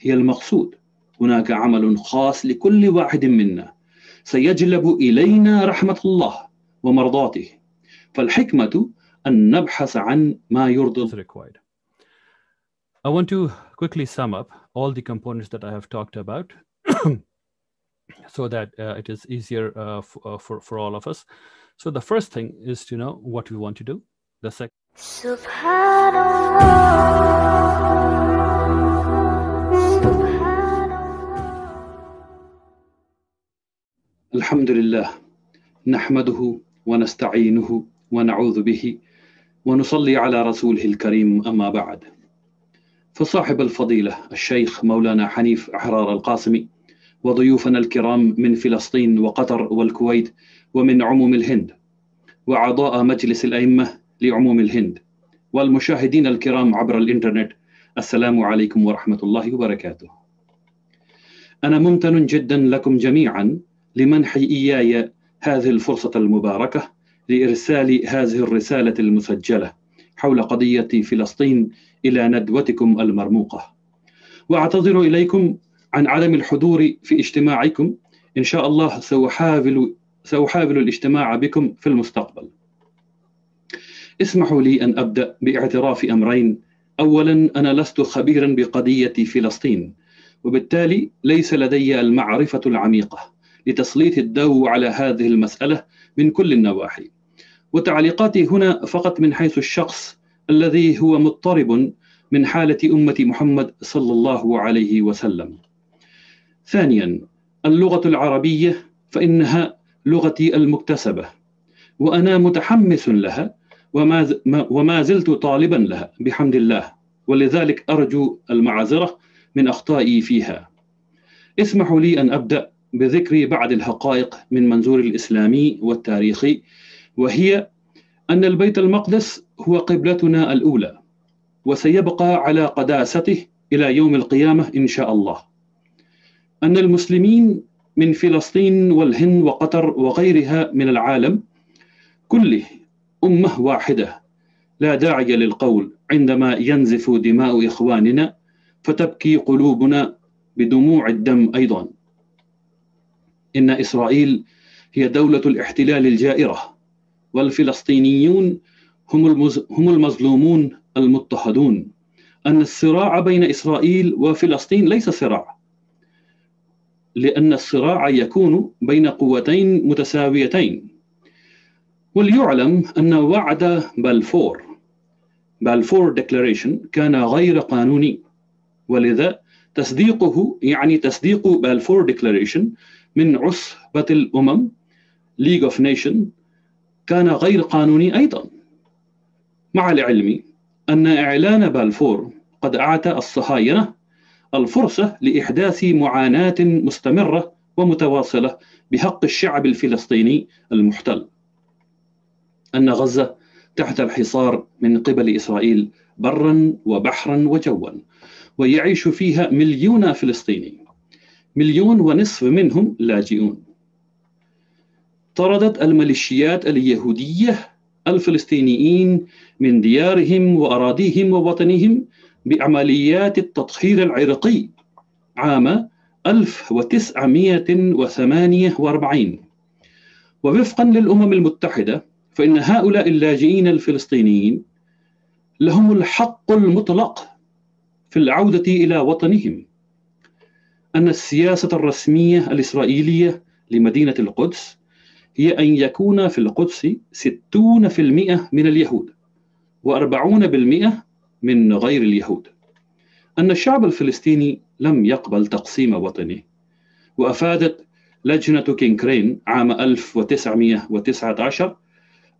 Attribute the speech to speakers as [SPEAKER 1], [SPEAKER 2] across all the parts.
[SPEAKER 1] هي المقصود. هناك عمل خاص لكل واحد منا سيجلب إلينا رحمة الله ومرضاته، فالحكمة أن نبحث عن ما يرضي.
[SPEAKER 2] I want to quickly sum up all the components that I have talked about so that it is easier for all of us. So the first thing is to know what we want to do. The second,
[SPEAKER 1] الحمد لله نحمده ونستعينه ونعوذ به ونصلي على رسوله الكريم، أما بعد. فصاحب الفضيلة الشيخ مولانا حنيف أحرار القاسمي وضيوفنا الكرام من فلسطين وقطر والكويت ومن عموم الهند، وأعضاء مجلس الأئمة لعموم الهند، والمشاهدين الكرام عبر الإنترنت، السلام عليكم ورحمة الله وبركاته. أنا ممتن جدا لكم جميعا لمنح إياي هذه الفرصة المباركة لإرسال هذه الرسالة المسجلة حول قضية فلسطين إلى ندوتكم المرموقة، وأعتذر إليكم عن عدم الحضور في اجتماعكم. إن شاء الله سأحاول الاجتماع بكم في المستقبل. اسمحوا لي أن أبدأ باعتراف أمرين. أولا، أنا لست خبيرا بقضية فلسطين، وبالتالي ليس لدي المعرفة العميقة لتسليط الضوء على هذه المسألة من كل النواحي، وتعليقاتي هنا فقط من حيث الشخص الذي هو مضطرب من حالة أمة محمد صلى الله عليه وسلم. ثانيا، اللغة العربية فإنها لغتي المكتسبة، وأنا متحمس لها وما زلت طالبا لها بحمد الله، ولذلك أرجو المعذرة من أخطائي فيها. اسمحوا لي أن أبدأ بذكر بعض الحقائق من منظور الإسلامي والتاريخي، وهي أن البيت المقدس هو قبلتنا الأولى، وسيبقى على قداسته إلى يوم القيامة إن شاء الله. أن المسلمين من فلسطين والهند وقطر وغيرها من العالم كله أمة واحدة، لا داعي للقول عندما ينزف دماء إخواننا فتبكي قلوبنا بدموع الدم أيضا. إن إسرائيل هي دولة الاحتلال الجائرة، والفلسطينيون هم المظلومون المضطهدون. أن الصراع بين إسرائيل وفلسطين ليس صراع، لأن الصراع يكون بين قوتين متساويتين. وليعلم أن وعد بلفور ديكلاريشن كان غير قانوني، ولذا تصديقه يعني تصديق بلفور ديكلاريشن من عصبة الأمم ليج اوف نيشن كان غير قانوني أيضا، مع العلم أن إعلان بلفور قد أعطى الصهاينة الفرصة لإحداث معاناة مستمرة ومتواصلة بحق الشعب الفلسطيني المحتل. أن غزة تحت الحصار من قبل إسرائيل برا وبحرا وجوا، ويعيش فيها مليون فلسطيني، 1.5 مليون منهم لاجئون. طردت الميليشيات اليهودية الفلسطينيين من ديارهم وأراضيهم ووطنهم بعمليات التطهير العرقي عام 1948. ووفقا للأمم المتحدة فإن هؤلاء اللاجئين الفلسطينيين لهم الحق المطلق في العودة إلى وطنهم. أن السياسة الرسمية الإسرائيلية لمدينة القدس هي أن يكون في القدس 60% من اليهود و40% من غير اليهود. أن الشعب الفلسطيني لم يقبل تقسيم وطنه، وأفادت لجنة كينكرين عام 1919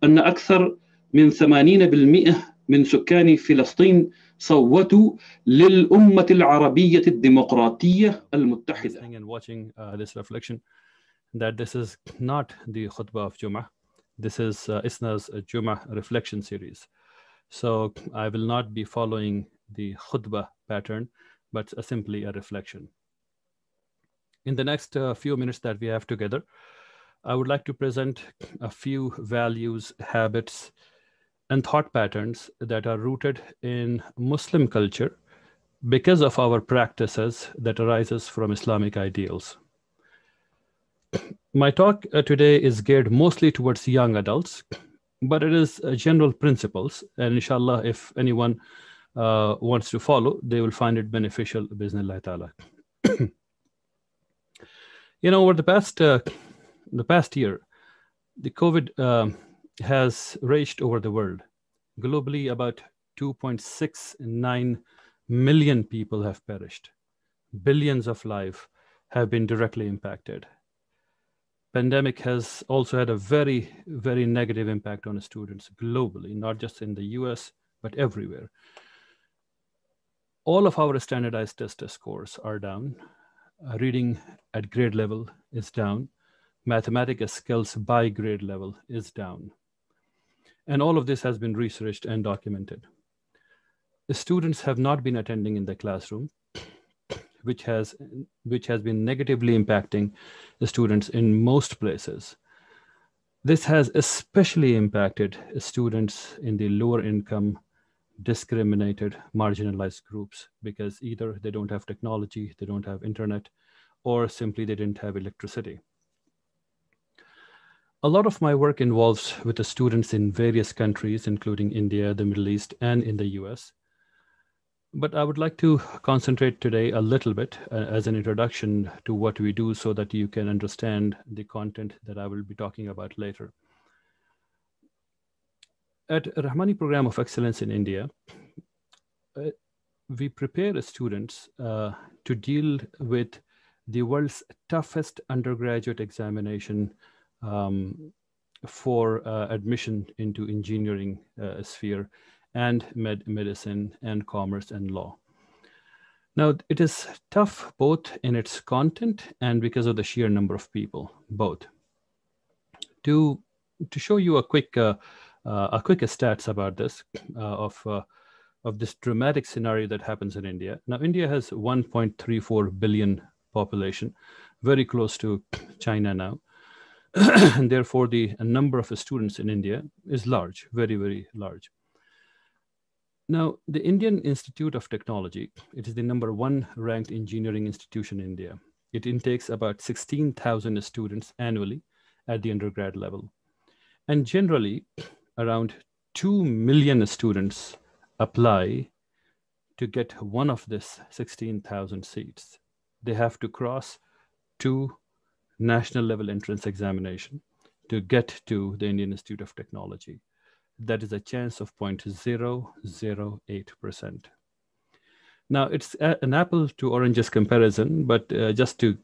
[SPEAKER 1] أن أكثر من 80% من سكان فلسطين صوتوا للأمة العربية الديمقراطية المتحدة.
[SPEAKER 2] That this is not the khutbah of Jummah. This is ISNA's Jummah reflection series. So I will not be following the khutbah pattern, but simply a reflection. In the next few minutes that we have together, I would like to present a few values, habits, and thought patterns that are rooted in Muslim culture because of our practices that arises from Islamic ideals. My talk today is geared mostly towards young adults, but it is general principles, and inshallah, if anyone wants to follow, they will find it beneficial, bismillah ta'ala. Over the past year, the COVID has raged over the world. Globally, about 2.69 million people have perished. Billions of lives have been directly impacted. Pandemic has also had a very, very negative impact on students globally, not just in the US, but everywhere. All of our standardized test scores are down. Reading at grade level is down. Mathematics skills by grade level is down. And all of this has been researched and documented. The students have not been attending in the classroom, which has been negatively impacting the students in most places. This has especially impacted students in the lower income, discriminated, marginalized groups, because either they don't have technology, they don't have internet, or simply they didn't have electricity. A lot of my work involves with the students in various countries, including India, the Middle East, and in the US. But I would like to concentrate today a little bit as an introduction to what we do so that you can understand the content that I will be talking about later. At Rahmani Program of Excellence in India, we prepare students to deal with the world's toughest undergraduate examination for admission into engineering sphere and medicine and commerce and law. Now, it is tough both in its content and because of the sheer number of people, both. To show you a quick stats about this, of this dramatic scenario that happens in India. Now, India has 1.34 billion population, very close to China now. And therefore, the number of students in India is large, very, very large. Now, the Indian Institute of Technology, it is the #1 ranked engineering institution in India. It intakes about 16,000 students annually at the undergrad level. And generally, around 2 million students apply to get one of this 16,000 seats. They have to cross 2 national level entrance examination to get to the Indian Institute of Technology. That is a chance of 0.008%. Now, it's an apple to oranges comparison, but just to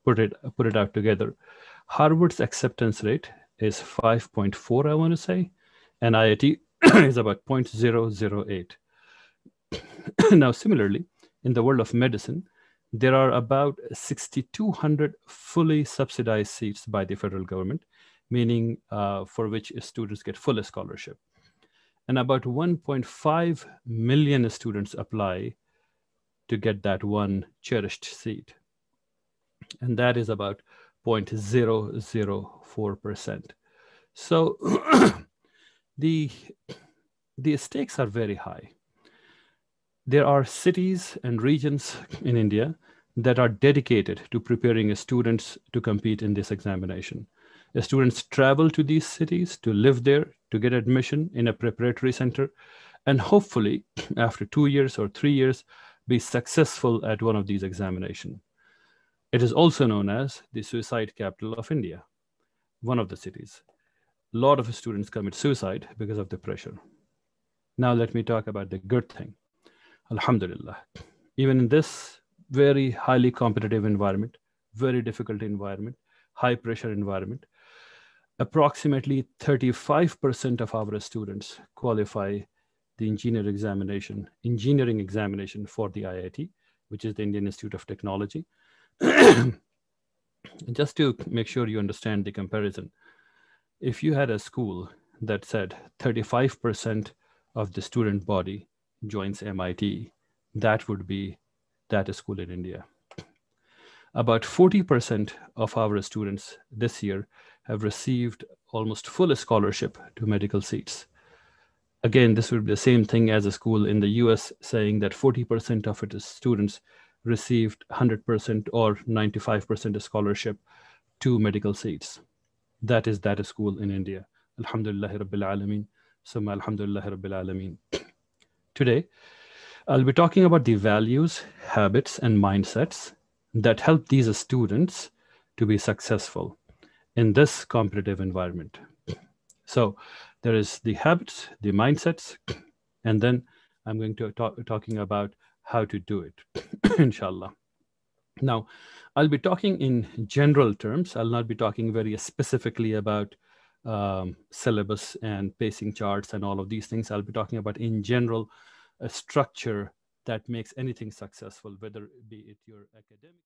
[SPEAKER 2] put it out together, Harvard's acceptance rate is 5.4, I want to say, and IIT is about 0.008. Now, similarly, in the world of medicine, there are about 6,200 fully subsidized seats by the federal government, meaning for which students get full scholarship. And about 1.5 million students apply to get that one cherished seat. And that is about 0.004%. So the stakes are very high. There are cities and regions in India that are dedicated to preparing students to compete in this examination. The students travel to these cities to live there, to get admission in a preparatory center, and hopefully, after 2 years or 3 years, be successful at one of these examinations. It is also known as the suicide capital of India, one of the cities. A lot of students commit suicide because of the pressure. Now let me talk about the good thing. Alhamdulillah. Even in this very highly competitive environment, very difficult environment, high pressure environment, approximately 35% of our students qualify the engineering examination for the IIT, which is the Indian Institute of Technology. Just to make sure you understand the comparison, if you had a school that said 35% of the student body joins MIT, that would be that school in India. About 40% of our students this year have received almost full scholarship to medical seats. Again, this would be the same thing as a school in the US saying that 40% of its students received 100% or 95% scholarship to medical seats. That is school in India. Alhamdulillah Rabbil Alameen. Summa Alhamdulillah Rabbil Alameen. Today, I'll be talking about the values, habits, and mindsets that help these students to be successful in this competitive environment. So there is the habits, the mindsets, and then I'm going to talking about how to do it, inshallah. Now, I'll be talking in general terms. I'll not be talking very specifically about syllabus and pacing charts and all of these things. I'll be talking about in general a structure that makes anything successful, whether be it your academic.